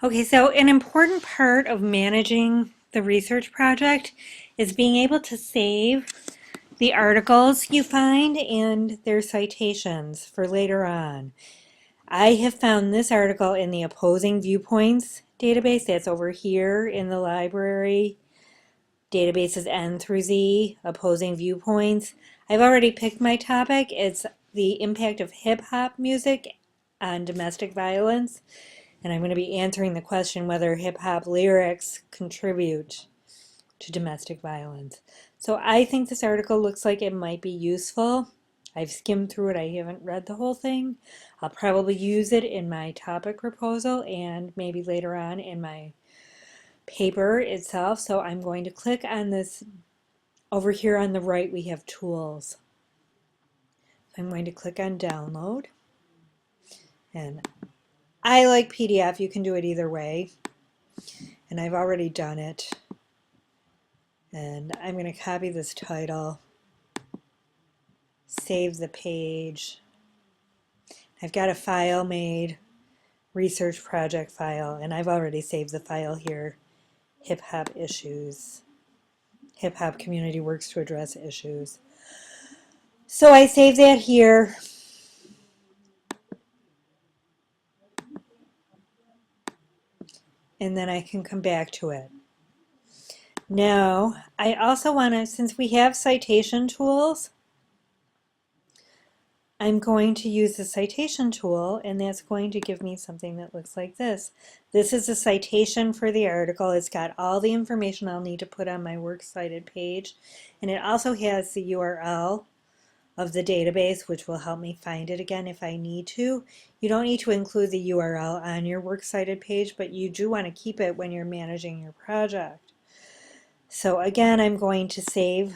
Okay, so an important part of managing the research project is being able to save the articles you find and their citations for later on. I have found this article in the Opposing Viewpoints database that's over here in the library. Databases N through Z, Opposing Viewpoints. I've already picked my topic. It's the impact of hip hop music on domestic violence. And I'm going to be answering the question whether hip hop lyrics contribute to domestic violence. So I think this article looks like it might be useful. I've skimmed through it. I haven't read the whole thing. I'll probably use it in my topic proposal and maybe later on in my paper itself. So I'm going to click on this. Over here on the right we have tools. I'm going to click on download, and I like PDF. You can do it either way, and I've already done it. And I'm going to copy this title, save the page. I've got a file made, research project file, and I've already saved the file here, hip hop issues. Hip hop community works to address issues. So I save that here. And then I can come back to it. Now, I also want to, since we have citation tools, I'm going to use the citation tool, and that's going to give me something that looks like this. This is a citation for the article. It's got all the information I'll need to put on my works cited page, and it also has the URL of the database, which will help me find it again if I need to. You don't need to include the URL on your works cited page, but you do want to keep it when you're managing your project. So again, I'm going to save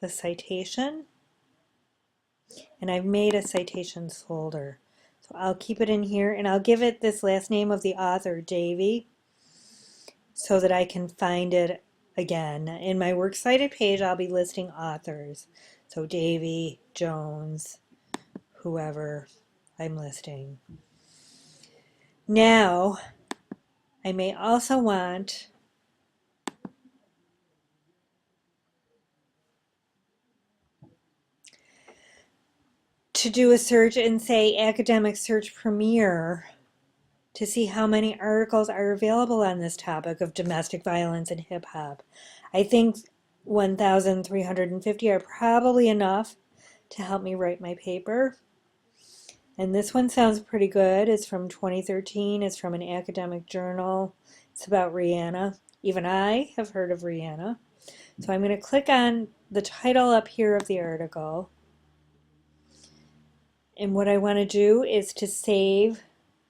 the citation, and I've made a citations folder. So I'll keep it in here, and I'll give it this last name of the author, Davy, so that I can find it again. In my works cited page, I'll be listing authors. So Davy, Jones, whoever I'm listing. Now, I may also want to do a search and say Academic Search Premier to see how many articles are available on this topic of domestic violence and hip hop. I think 1,350 are probably enough to help me write my paper. And this one sounds pretty good. It's from 2013. It's from an academic journal. It's about Rihanna. Even I have heard of Rihanna. So I'm going to click on the title up here of the article. And what I want to do is to save,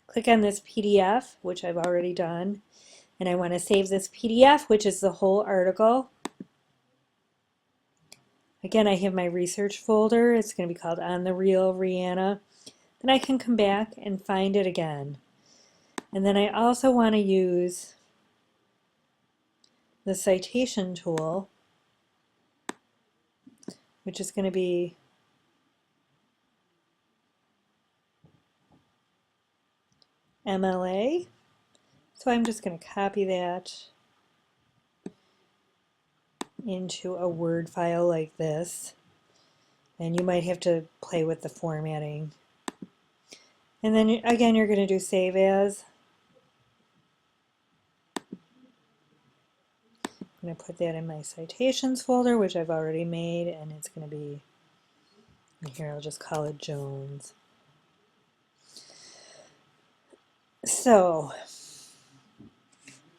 click on this PDF, which I've already done. And I want to save this PDF, which is the whole article. Again, I have my research folder. It's going to be called On the Real Rihanna. Then I can come back and find it again. And then I also want to use the citation tool, which is going to be MLA. So I'm just going to copy that into a Word file like this. And you might have to play with the formatting. And then again, you're going to do save as. I'm going to put that in my citations folder, which I've already made, and it's going to be, here I'll just call it Jones. So,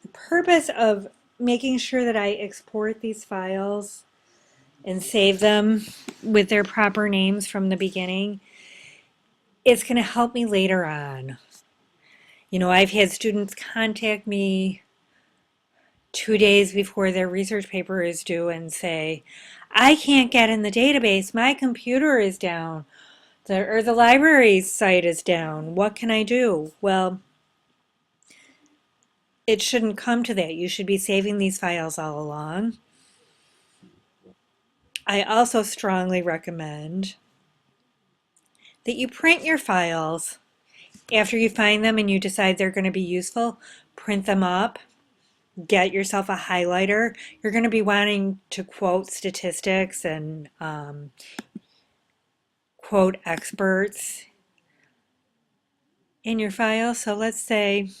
the purpose of making sure that I export these files and save them with their proper names from the beginning, it's going to help me later on. You know, I've had students contact me 2 days before their research paper is due and say, I can't get in the database, my computer is down, or the library's site is down, what can I do? Well, it shouldn't come to that. You should be saving these files all along. I also strongly recommend that you print your files After you find them and you decide they're going to be useful, print them up. Get yourself a highlighter. You're going to be wanting to quote statistics and quote experts in your file. So let's say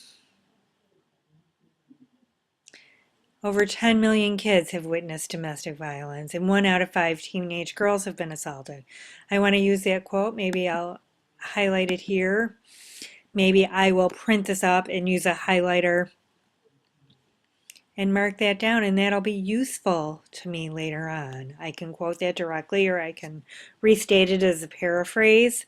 over 10 million kids have witnessed domestic violence, and 1 out of 5 teenage girls have been assaulted. I want to use that quote. Maybe I'll highlight it here. Maybe I will print this up and use a highlighter and mark that down, and that'll be useful to me later on. I can quote that directly, or I can restate it as a paraphrase.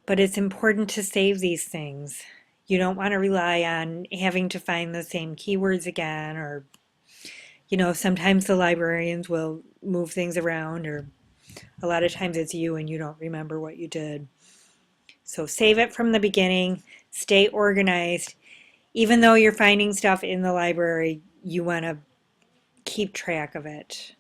But it's important to save these things. You don't want to rely on having to find the same keywords again, or sometimes the librarians will move things around, or a lot of times it's you and you don't remember what you did. So save it from the beginning, stay organized. Even though you're finding stuff in the library, you want to keep track of it.